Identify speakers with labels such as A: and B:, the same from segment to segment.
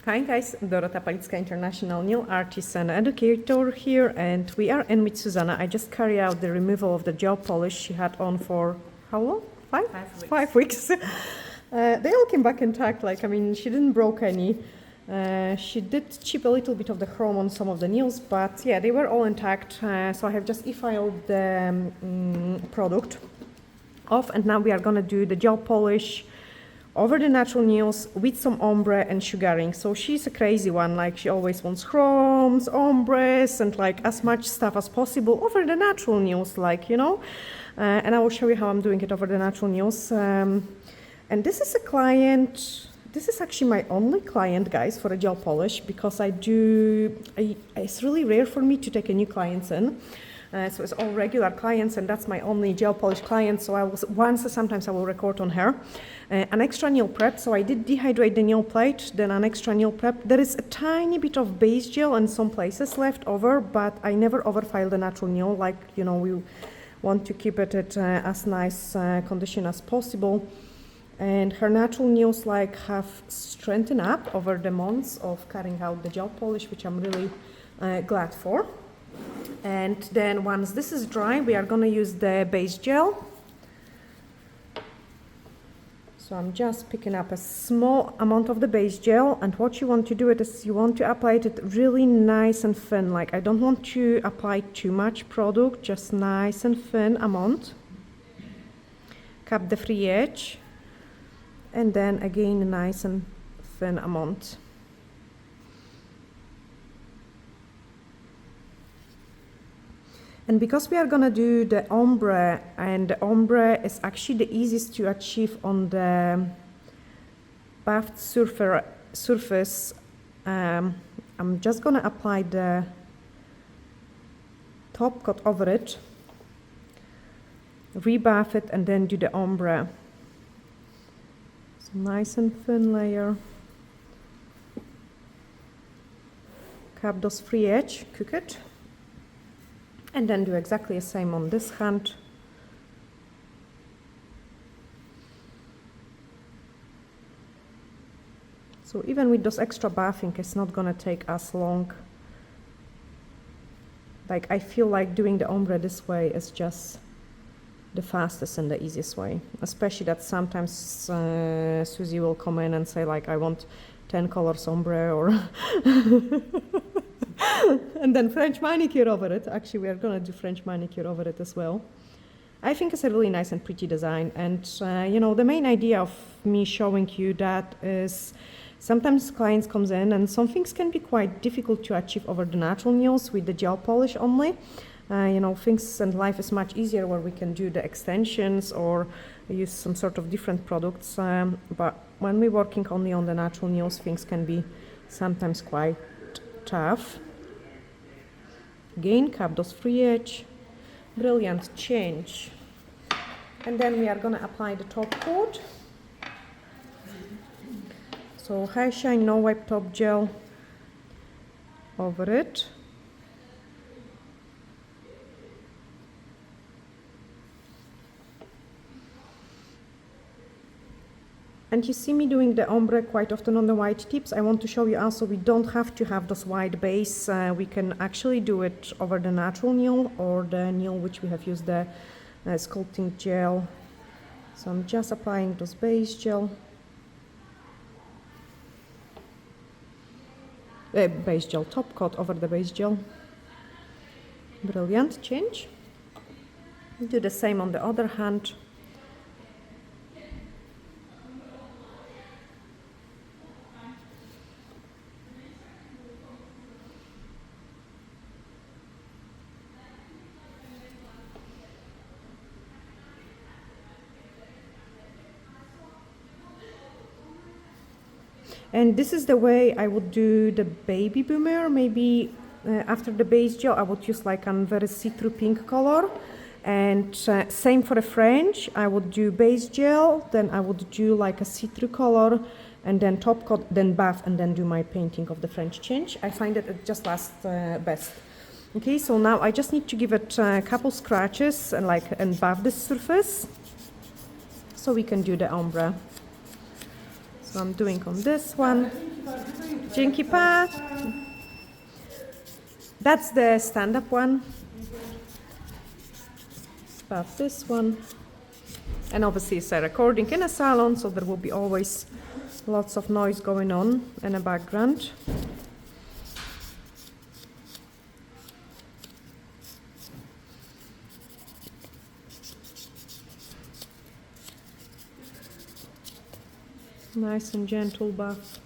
A: Hi guys, Dorota Nail, International Nail Artist and Educator here, and we are in with Susanna. I just carried out the removal of the gel polish she had on for how long? 5 weeks. They all came back intact. She didn't broke any. She did chip a little bit of the chrome on some of the nails, but yeah, they were all intact. So I have just e-filed the product off, and now we are gonna do the gel polish over the natural nails with some ombre and sugaring. So she's a crazy one, like she always wants chromes, ombres, and like as much stuff as possible over the natural nails, and I will show you how I'm doing it over the natural nails. And this is a client, this is actually my only client, guys, for a gel polish, because it's really rare for me to take a new clients in. So it's all regular clients, and that's my only gel polish client. So sometimes I will record on her. An extra nail prep, so I did dehydrate the nail plate, then an extra nail prep. There is a tiny bit of base gel in some places left over, but I never overfile the natural nail, we want to keep it at as nice condition as possible. And her natural nails have strengthened up over the months of carrying out the gel polish, which I'm really glad for. And then once this is dry, we are going to use the base gel. So I'm just picking up a small amount of the base gel, and what you want to do is you want to apply it really nice and thin. I don't want to apply too much product, just nice and thin amount. Cap the free edge, and then again nice and thin amount. And because we are gonna do the ombre, and the ombre is actually the easiest to achieve on the buffed surface, I'm just gonna apply the top coat over it, rebuff it, and then do the ombre. So nice and thin layer. Cap those free edge, cook it. And then do exactly the same on this hand. So even with those extra buffing, it's not gonna take as long. I feel like doing the ombre this way is just the fastest and the easiest way. Especially that sometimes Susie will come in and say I want 10 colors ombre or and then French manicure over it. Actually, we are going to do French manicure over it as well. I think it's a really nice and pretty design. And, the main idea of me showing you that is sometimes clients comes in and some things can be quite difficult to achieve over the natural nails with the gel polish only. Things and life is much easier where we can do the extensions or use some sort of different products. But when we're working only on the natural nails, things can be sometimes quite tough. Again, cap those free edge. Brilliant, change. And then we are going to apply the top coat. So high shine no wipe top gel over it. And you see me doing the ombre quite often on the white tips. I want to show you also we don't have to have those white base. We can actually do it over the natural nail or the nail which we have used the sculpting gel. So I'm just applying those base gel. Base gel top coat over the base gel. Brilliant, change. Do the same on the other hand. And this is the way I would do the baby boomer. Maybe after the base gel, I would use a very see-through pink color. And same for the French. I would do base gel, then I would do a see-through color, and then top coat, then buff, and then do my painting of the French change. I find that it just lasts best. Okay, so now I just need to give it a couple scratches and buff the surface, so we can do the ombre. So I'm doing on this one. Dzięki pa. That's the stand-up one. About this one. And obviously it's a recording in a salon, so there will be always lots of noise going on in the background. Nice and gentle bath.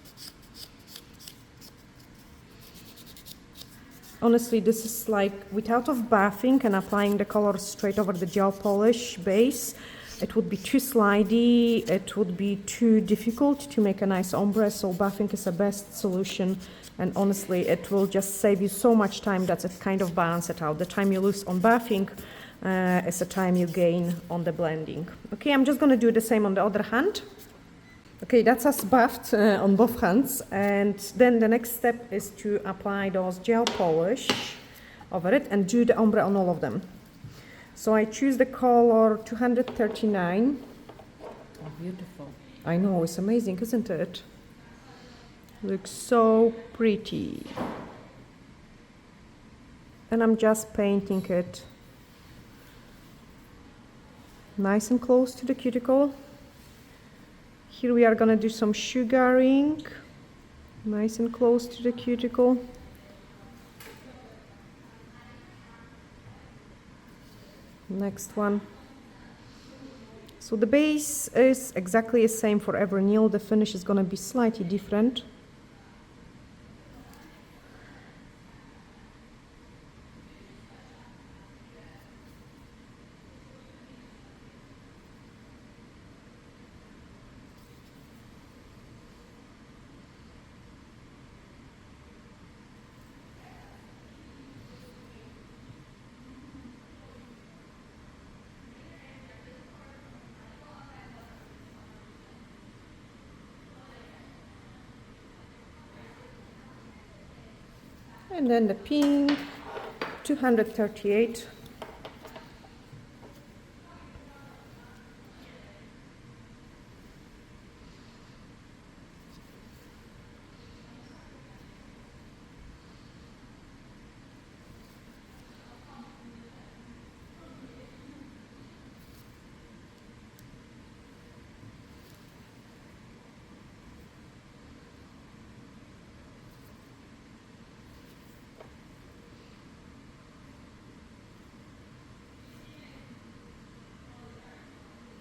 A: Honestly, this is like without of bathing and applying the color straight over the gel polish base, it would be too slidey, it would be too difficult to make a nice ombre, so bathing is the best solution, and honestly it will just save you so much time that it kind of balances it out. The time you lose on bathing is the time you gain on the blending. Okay, I'm just going to do the same on the other hand. Okay, that's us bathed on both hands, and then the next step is to apply those gel polish over it and do the ombre on all of them. So I choose the color 239.
B: Oh, beautiful.
A: I know, it's amazing, isn't it? Looks so pretty. And I'm just painting it nice and close to the cuticle. Here we are going to do some sugaring, nice and close to the cuticle. Next one. So the base is exactly the same for every nail. The finish is going to be slightly different. And then the pink, 238.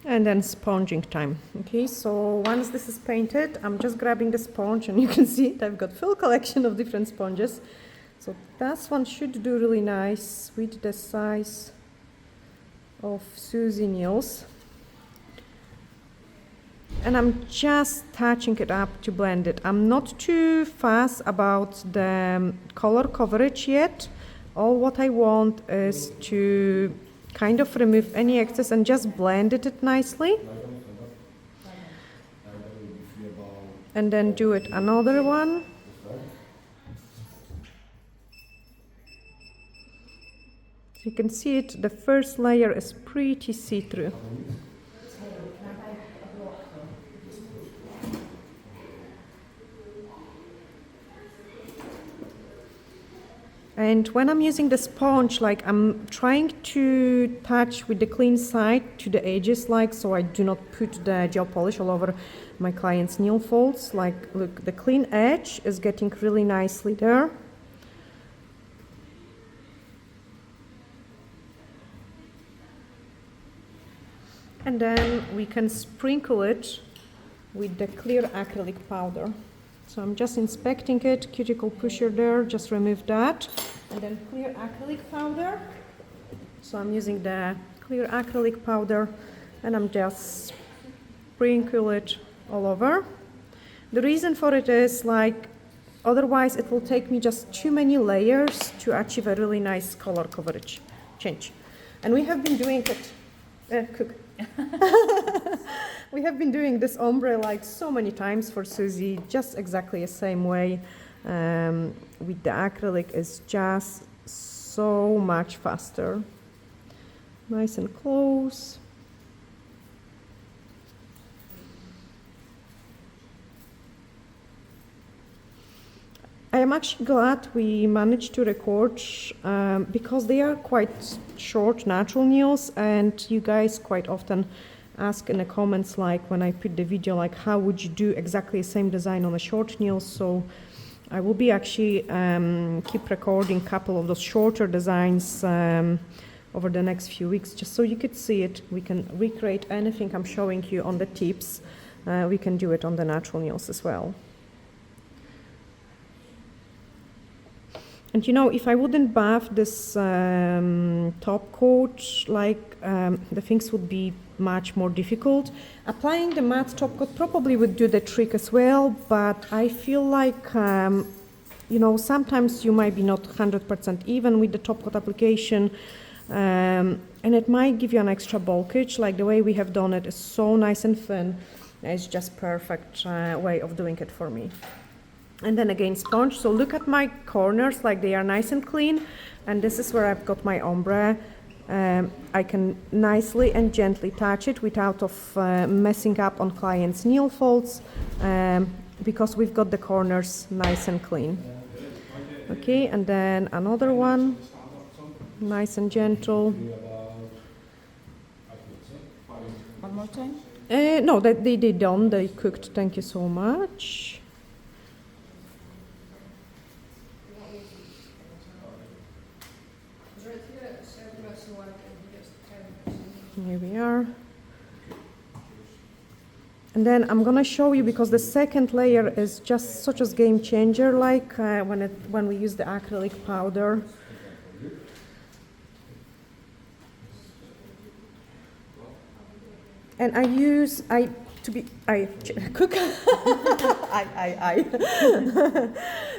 A: And then sponging time. Okay, so once this is painted, I'm just grabbing the sponge, and you can see it, I've got full collection of different sponges. So that one should do really nice with the size of Susie nails. And I'm just touching it up to blend it. I'm not too fast about the color coverage yet. All what I want is to kind of remove any excess and just blend it nicely. And then do it another one. So you can see it, the first layer is pretty see-through. And when I'm using the sponge, like I'm trying to touch with the clean side to the edges, like, so I do not put the gel polish all over my client's nail folds. Like, look, the clean edge is getting really nicely there. And then we can sprinkle it with the clear acrylic powder. So I'm just inspecting it, cuticle pusher there, just remove that. And then clear acrylic powder. So I'm using the clear acrylic powder and I'm just sprinkle it all over. The reason for it is like, otherwise it will take me just too many layers to achieve a really nice color coverage change. And we have been doing it, cook. We have been doing this ombre like so many times for Susie, just exactly the same way. With the acrylic is just so much faster. Nice and close. I am actually glad we managed to record because they are quite short natural nails, and you guys quite often ask in the comments, like when I put the video, like how would you do exactly the same design on a short nail. So I will be actually keep recording a couple of those shorter designs over the next few weeks, just so you could see it. We can recreate anything I'm showing you on the tips. We can do it on the natural nails as well. And you know, if I wouldn't bath this top coat, like the things would be much more difficult. Applying the matte top coat probably would do the trick as well, but I feel like, you know, sometimes you might be not 100% even with the top coat application, and it might give you an extra bulkage. Like the way we have done it is so nice and thin. It's just perfect way of doing it for me. And then again, sponge. So look at my corners, like they are nice and clean. And this is where I've got my ombre. I can nicely and gently touch it without messing up on clients' nail folds, because we've got the corners nice and clean. Okay, and then another one, nice and gentle.
B: One more time?
A: No, they done, they cooked, thank you so much. Here we are. And then I'm gonna show you, because the second layer is just such a game changer, like when we use the acrylic powder. And I cook.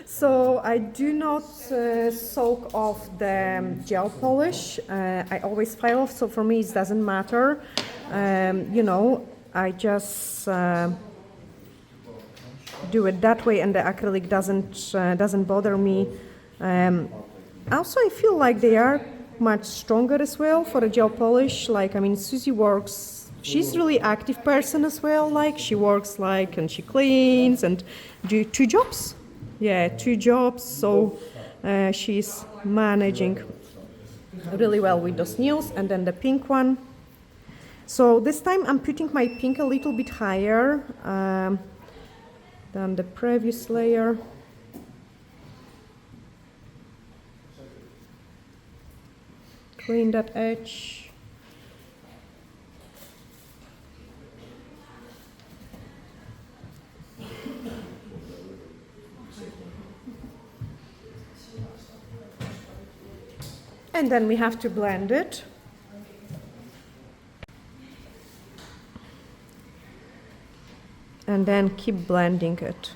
A: So I do not soak off the gel polish. I always file off, so for me it doesn't matter. You know, I just do it that way, and the acrylic doesn't bother me. Also, I feel like they are much stronger as well for a gel polish. Like, I mean, Susie works. She's really active person as well. Like she works and she cleans and do 2 jobs. Yeah, 2 jobs. So she's managing really well with those nails. And then the pink one. So this time I'm putting my pink a little bit higher than the previous layer. Clean that edge. And then we have to blend it. And then keep blending it.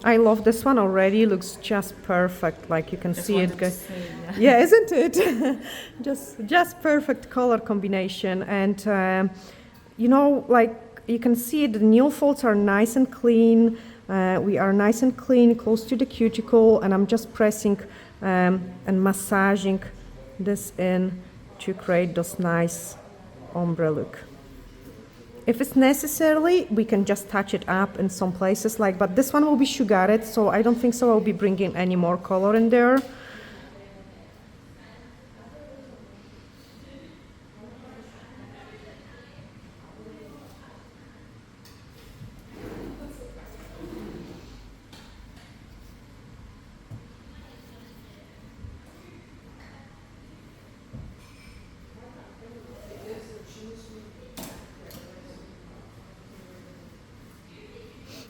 A: I love this one already. Looks just perfect. Like you can see it. Yeah, isn't it? just perfect color combination. And you know, like you can see the nail folds are nice and clean. We are nice and clean, close to the cuticle, and I'm just pressing and massaging this in to create this nice ombre look. If it's necessary, we can just touch it up in some places, but this one will be sugared, so I don't think so I'll be bringing any more color in there.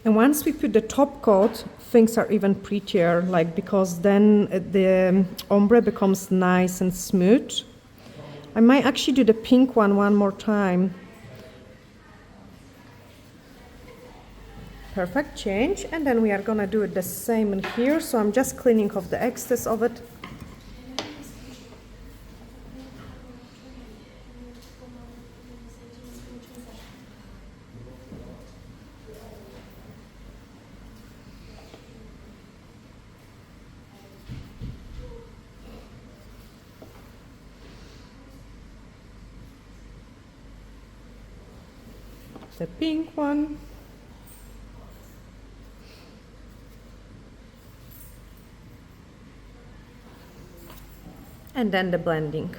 A: And once we put the top coat, things are even prettier, because then the ombre becomes nice and smooth. I might actually do the pink one more time. Perfect, change. And then we are gonna do it the same in here. So I'm just cleaning off the excess of it. the pink one. And then the blending.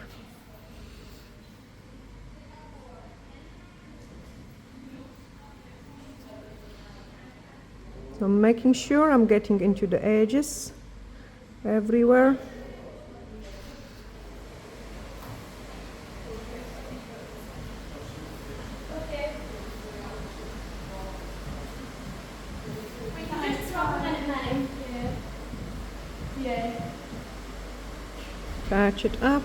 A: So making sure I'm getting into the edges everywhere. Patch it up.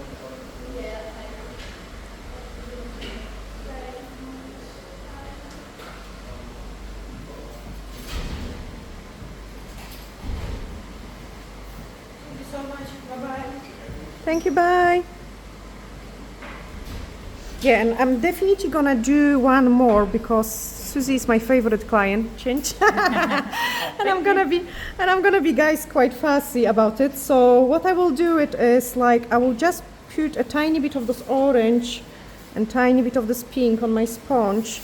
A: Thank you, bye. Yeah, and I'm definitely gonna do one more because Susie is my favorite client. Change. and I'm gonna be guys quite fussy about it. So what I will do it is like I will just put a tiny bit of this orange and tiny bit of this pink on my sponge.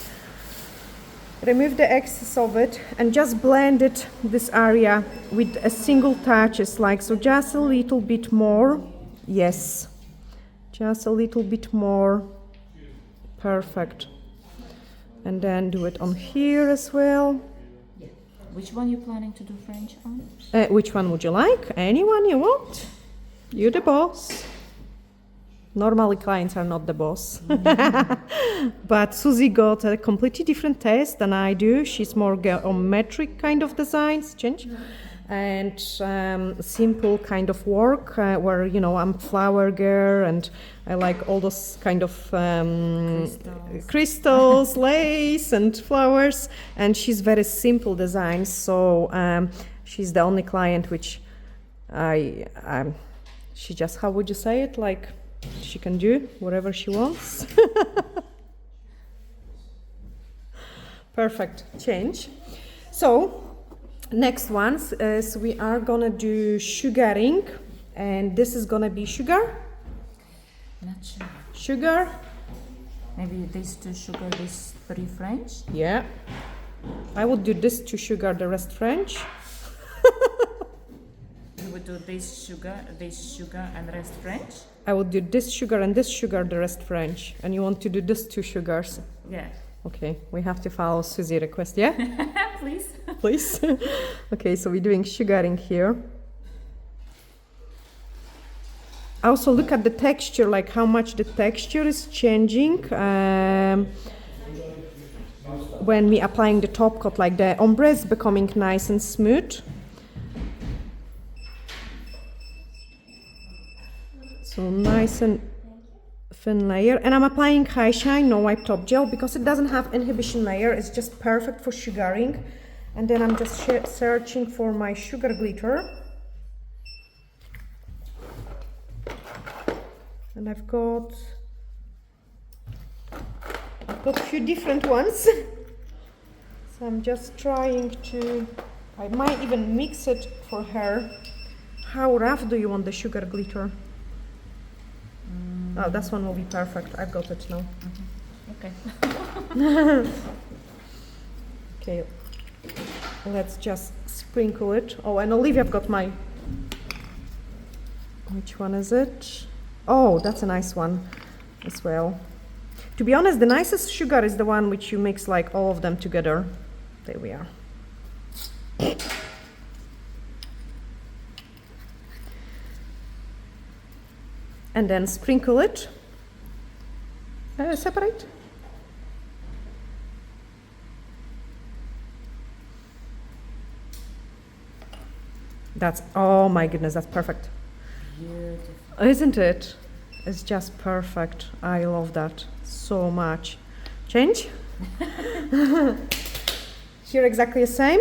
A: Remove the excess of it and just blend it this area with a single touch. It's like so, just a little bit more. Yes, just a little bit more. Perfect. And then do it on here as well.
B: Yeah. Which one you planning to do French on?
A: Which one would you like? Anyone you want. You're the boss. Normally clients are not the boss. But Susie got a completely different taste than I do. She's more geometric kind of designs, change. And simple kind of work where, you know, I'm flower girl and I like all those kind of crystals, lace and flowers. And she's very simple designs. So she's the only client which she just, how would you say it? Like she can do whatever she wants. Perfect, change. So next ones is we are gonna do sugaring, and this is gonna be sugar.
B: Not sure.
A: Sugar.
B: Maybe these two sugar, these three French.
A: Yeah. I would do this to sugar, the rest French.
B: You would do this sugar, and rest French.
A: I would do this sugar and this sugar, the rest French. And you want to do this two sugars.
B: Yeah.
A: Okay, we have to follow Susie's request, yeah?
B: Please.
A: Please. Okay, so we're doing sugaring here. Also look at the texture, like how much the texture is changing when we applying the top coat, like the ombre is becoming nice and smooth. So nice and thin layer, and I'm applying high shine, no wipe top gel, because it doesn't have inhibition layer. It's just perfect for sugaring. And then I'm just searching for my sugar glitter, and I've got a few different ones. So I'm just trying to, I might even mix it for her. How rough do you want the sugar glitter? Oh, this one will be perfect. I've got it now.
B: Mm-hmm. Okay.
A: Okay, let's just sprinkle it. Oh, and Olivia, I've got my... Which one is it? Oh, that's a nice one as well. To be honest, the nicest sugar is the one which you mix like all of them together. There we are. And then sprinkle it. Separate. That's, oh my goodness, that's perfect.
B: Beautiful.
A: Isn't it? It's just perfect. I love that so much. Change? Here exactly the same.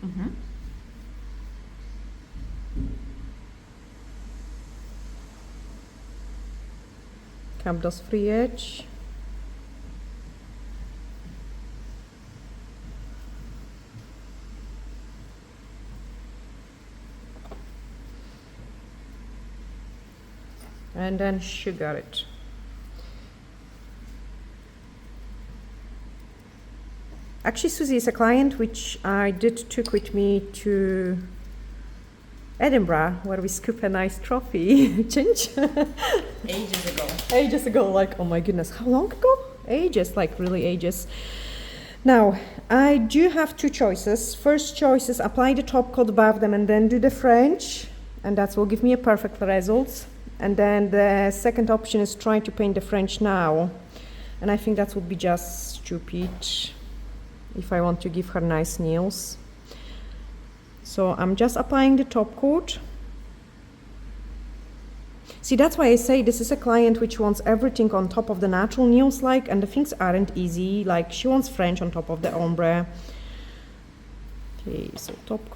B: Mm-hmm.
A: Cap those free edge. And then sugar it. Actually, Susie is a client which I took with me to Edinburgh, where we scoop a nice trophy. Change?
B: Ages ago.
A: Ages ago, like, oh my goodness, how long ago? Ages, like really ages. Now, I do have two choices. First choice is apply the top coat above them and then do the French, and that will give me a perfect result. And then the second option is try to paint the French now. And I think that would be just stupid if I want to give her nice nails. So I'm just applying the top coat. See, that's why I say this is a client which wants everything on top of the natural nails, like, and the things aren't easy. Like, she wants French on top of the ombre. Okay, so top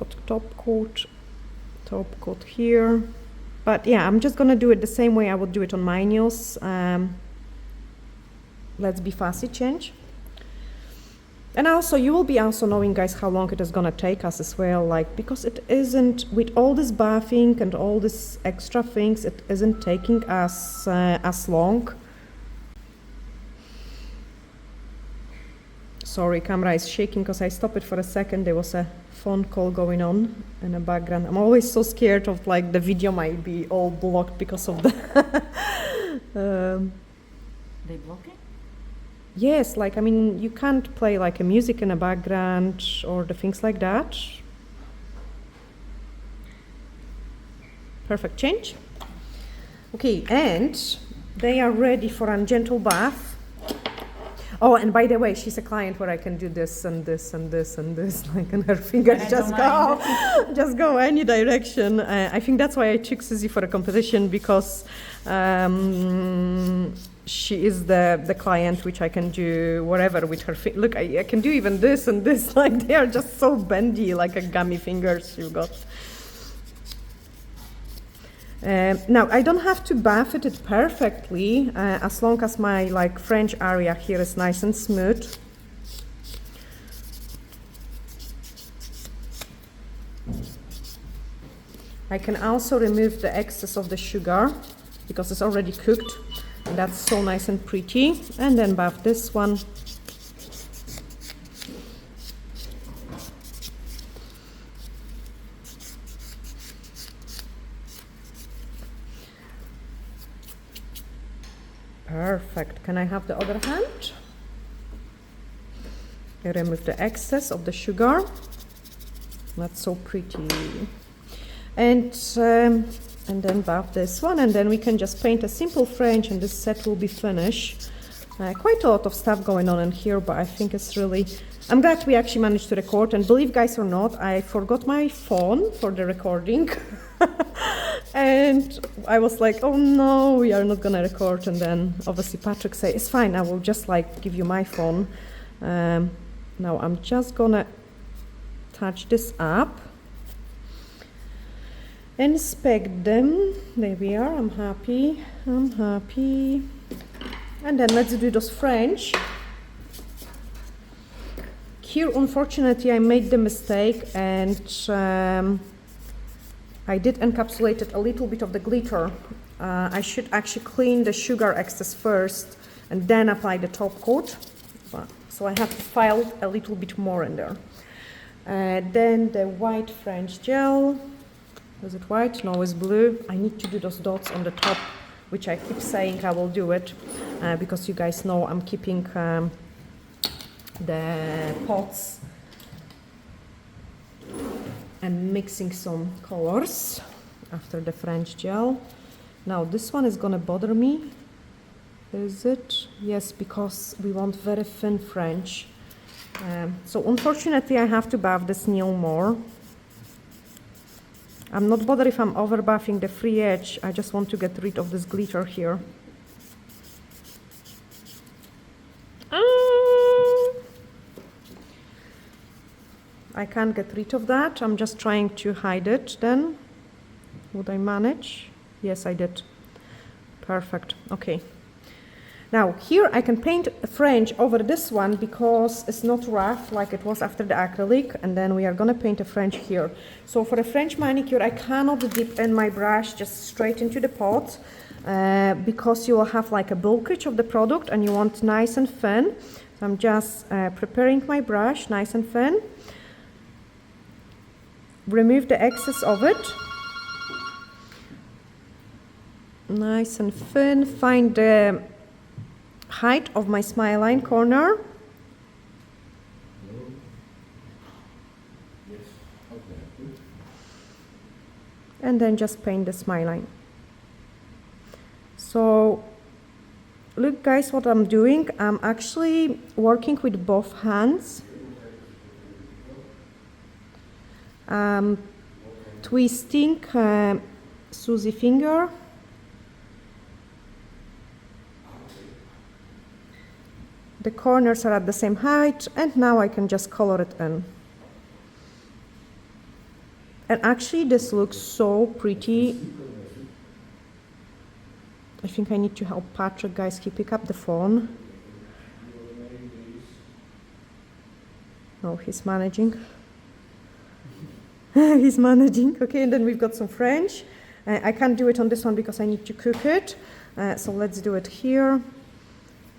A: coat here. But yeah, I'm just gonna do it the same way I would do it on my nails. Let's be fussy, change. And also, you will be also knowing, guys, how long it is gonna take us as well, like, because it isn't, with all this buffing and all this extra things, it isn't taking us as long. Sorry, camera is shaking because I stopped it for a second. There was a phone call going on in the background. I'm always so scared of, like, the video might be all blocked because of the
B: They block it?
A: Yes, like, I mean, you can't play like a music in the background or the things like that. Perfect, change. Okay, and they are ready for a gentle bath. Oh, and by the way, she's a client where I can do this and this and this and this, like, and her fingers just go, just go any direction. I think that's why I took Susie for a competition, because she is the client which I can do whatever with her. Look, I can do even this and this, like, they are just so bendy, like a gummy fingers you've got. Now, I don't have to buff it perfectly, as long as my, like, French area here is nice and smooth. I can also remove the excess of the sugar because it's already cooked, and that's so nice and pretty. And then buff this one. Perfect. Can I have the other hand? I remove the excess of the sugar. That's so pretty. And then buff this one, and then we can just paint a simple French, and this set will be finished. Quite a lot of stuff going on in here, but I think it's really... I'm glad we actually managed to record, and believe guys or not, I forgot my phone for the recording. And I was like, oh no, we are not gonna record. And then obviously Patrick said, it's fine, I will just, like, give you my phone. Now I'm just gonna touch this up. Inspect them. There we are. I'm happy. I'm happy. And then let's do those French. Here, unfortunately, I made the mistake, and I did encapsulate it a little bit of the glitter. I should actually clean the sugar excess first and then apply the top coat. So I have to file a little bit more in there. Then the white French gel. Is it white? No, it's blue. I need to do those dots on the top, which I keep saying I will do it, because you guys know I'm keeping the pots and mixing some colors after the French gel. Now this one is gonna bother me. Is it? Yes, because we want very thin French. So unfortunately I have to buff this nail more. I'm not bothered if I'm over buffing the free edge. I just want to get rid of this glitter here. I can't get rid of that. I'm just trying to hide it then. Would I manage? Yes, I did. Perfect. Okay. Now here I can paint a French over this one because it's not rough like it was after the acrylic, and then we are gonna paint a French here. So for a French manicure I cannot dip in my brush just straight into the pot, because you will have like a bulkage of the product and you want nice and thin. So I'm just preparing my brush nice and thin. Remove the excess of it. Nice and thin. Find the height of my smile line corner. And then just paint the smile line. So look guys what I'm doing. I'm actually working with both hands. Twisting Susie finger. The corners are at the same height, and now I can just color it in. And actually this looks so pretty. I think I need to help Patrick, guys. He pick up the phone. No, he's managing. He's managing. Okay, and then we've got some French. I can't do it on this one because I need to cook it. So let's do it here.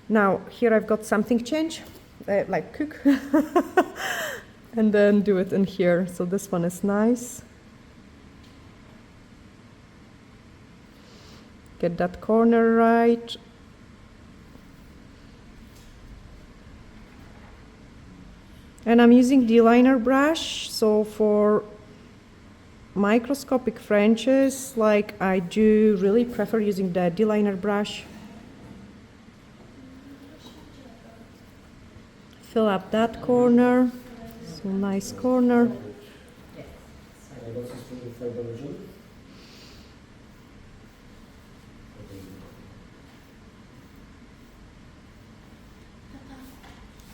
A: Now, here I've got something change, like cook. And then do it in here. So this one is nice. Get that corner right. And I'm using D-liner brush. So for microscopic Frenches, like I do really prefer using the D-liner brush. Fill up that corner. So nice corner.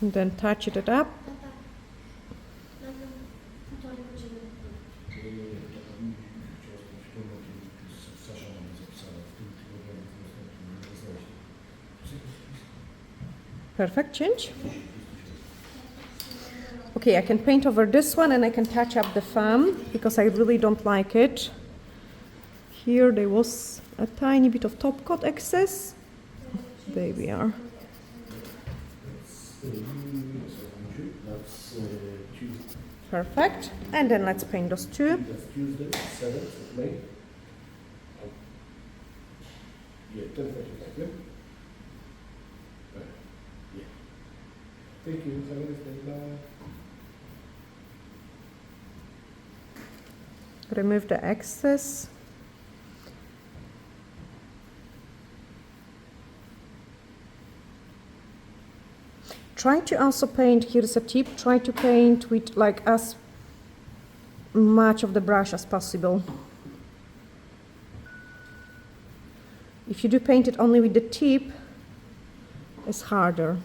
A: And then touch it up. Perfect, change. Okay, I can paint over this one and I can touch up the thumb because I really don't like it. Here there was a tiny bit of top coat excess. There we are. Perfect. And then let's paint those two.
C: That's Tuesday, 7th of May. Yeah, 10:45, yeah? Yeah. Thank you. Have a nice day. Bye.
A: Remove the excess. Try to also paint, here's a tip, try to paint with like as much of the brush as possible. If you do paint it only with the tip, it's harder.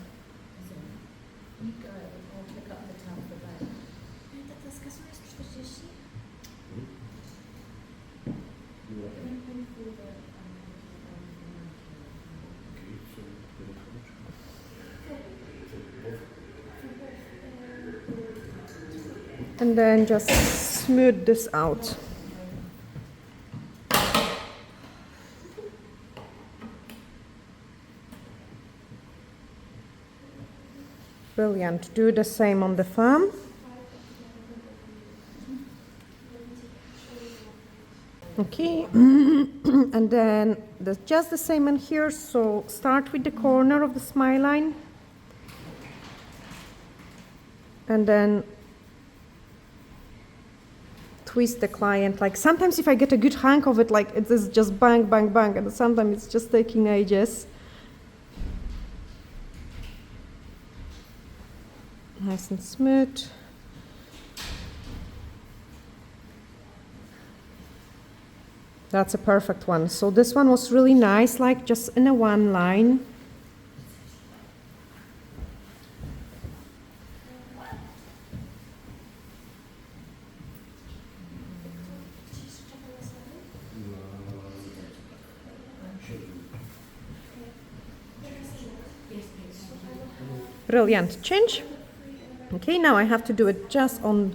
A: And then just smooth this out. Brilliant. Do the same on the thumb. Okay, and then just the same in here. So start with the corner of the smile line. And then twist the client. Like sometimes if I get a good hang of it, like it is just bang, bang, bang, and sometimes it's just taking ages. Nice and smooth. That's a perfect one. So this one was really nice, like just in a one line. Brilliant. Change. Okay, now I have to do it just on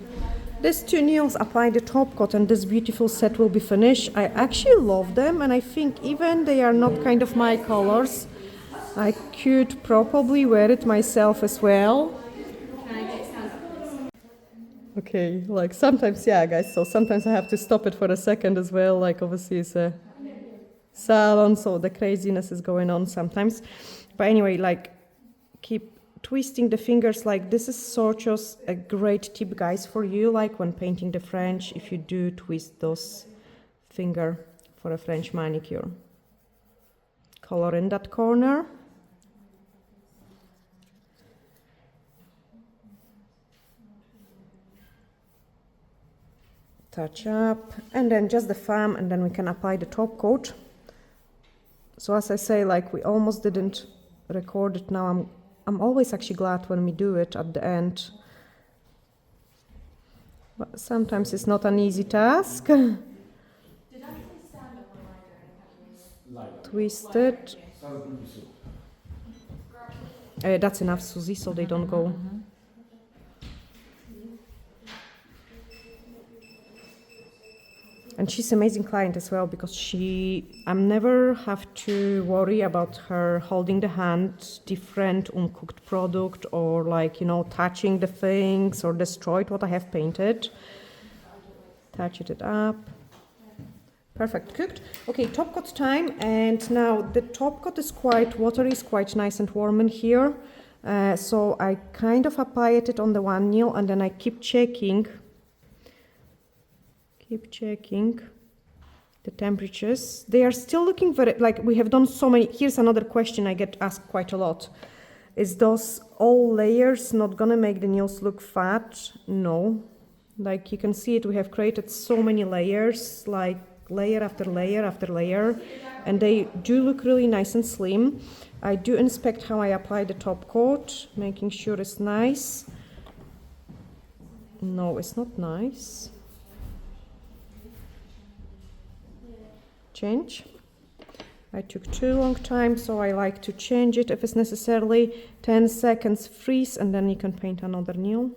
A: these two nails, apply the top coat, and this beautiful set will be finished. I actually love them, and I think even they are not kind of my colors, I could probably wear it myself as well. Okay, like sometimes, yeah, guys, so sometimes I have to stop it for a second as well. Like, obviously, it's a salon, so the craziness is going on sometimes. But anyway, like, keep twisting the fingers. Like, this is sort of a great tip, guys, for you. Like, when painting the French, if you do twist those finger for a French manicure. Color in that corner. Touch up, and then just the thumb, and then we can apply the top coat. So as I say, like, we almost didn't record it now. I'm always actually glad when we do it at the end, but sometimes it's not an easy task. Twist it. That's enough, Susie, so they don't go. And she's an amazing client as well, because I'm never have to worry about her holding the hand different uncooked product, or like, you know, touching the things or destroyed what I have painted. Touch it up. Perfect, cooked. Okay, top coat time. And now the top coat is quite watery, is quite nice and warm in here. So I kind of applied it on the one nail, and then I keep checking the temperatures. They are still looking very, like, we have done so many. Here's another question I get asked quite a lot. Is those all layers not gonna make the nails look fat? No. Like, you can see it, we have created so many layers, like layer after layer after layer, and they do look really nice and slim. I do inspect how I apply the top coat, making sure it's nice. No, it's not nice. Change. I took too long time, so I like to change it if it's necessarily. 10 seconds, freeze, and then you can paint another nail.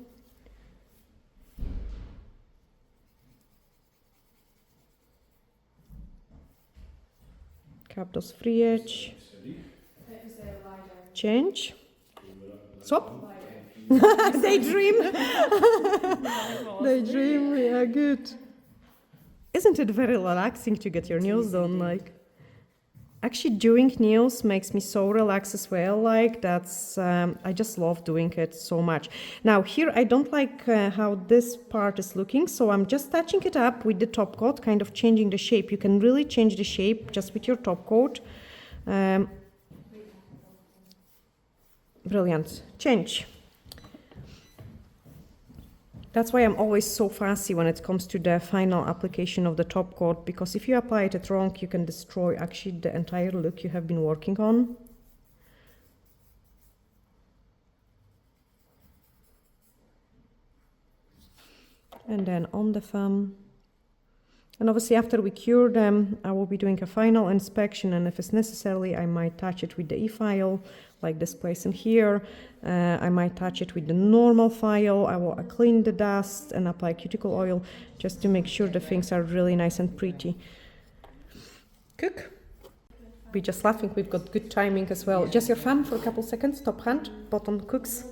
A: Cap those free edge. Change. Swap. Daydream. Daydream, yeah, good. Isn't it very relaxing to get your nails done? Like, actually doing nails makes me so relaxed as well. Like, that's, I just love doing it so much. Now here, I don't like how this part is looking, so I'm just touching it up with the top coat, kind of changing the shape. You can really change the shape just with your top coat. Brilliant. Change. That's why I'm always so fussy when it comes to the final application of the top coat, because if you apply it wrong, you can destroy actually the entire look you have been working on. And then on the thumb. And obviously after we cure them, I will be doing a final inspection, and if it's necessary, I might touch it with the e-file, like this place in here. I might touch it with the normal file. I will clean the dust and apply cuticle oil just to make sure the things are really nice and pretty. Cook. We're just laughing, we've got good timing as well. Just your thumb for a couple seconds, top hand, bottom cooks.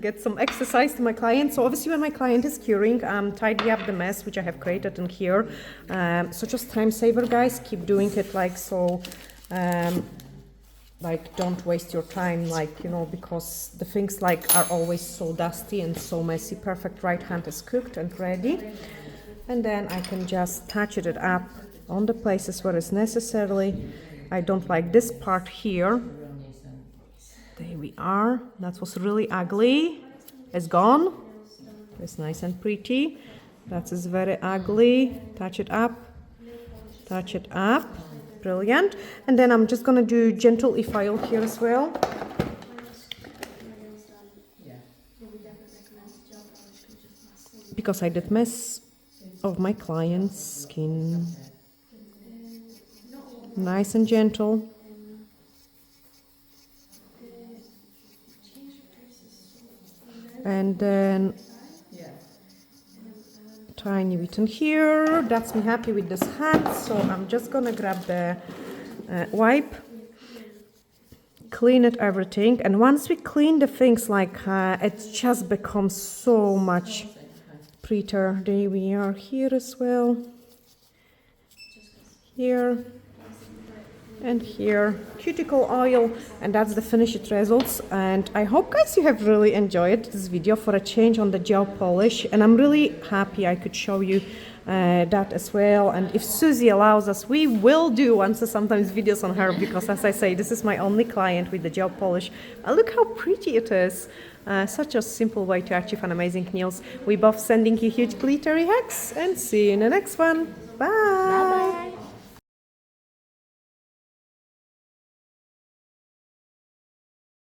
A: Get some exercise to my client. So obviously when my client is curing, tidy up the mess which I have created in here. So just time saver, guys, keep doing it like so. Like, don't waste your time, like, you know, because the things like are always so dusty and so messy. Perfect, right hand is cooked and ready. And then I can just touch it up on the places where it's necessary. I don't like this part here. There we are. That was really ugly. It's gone. It's nice and pretty. That is very ugly. Touch it up. Touch it up. Brilliant. And then I'm just gonna do gentle e-file here as well. Because I did mess of my client's skin. Nice and gentle. And then tiny bit in here. That's me happy with this hand, so I'm just gonna grab the wipe. clean it everything, and once we clean the things, like it just becomes so much prettier. There we are here as well, here and here, cuticle oil, and that's the finished results. And I hope, guys, you have really enjoyed this video for a change on the gel polish, and I'm really happy I could show you that as well. And if Susie allows us, we will do once sometimes videos on her, because as I say, this is my only client with the gel polish. Look how pretty it is. Such a simple way to achieve an amazing nails. We both sending you huge glittery hugs, and see you in the next one. Bye.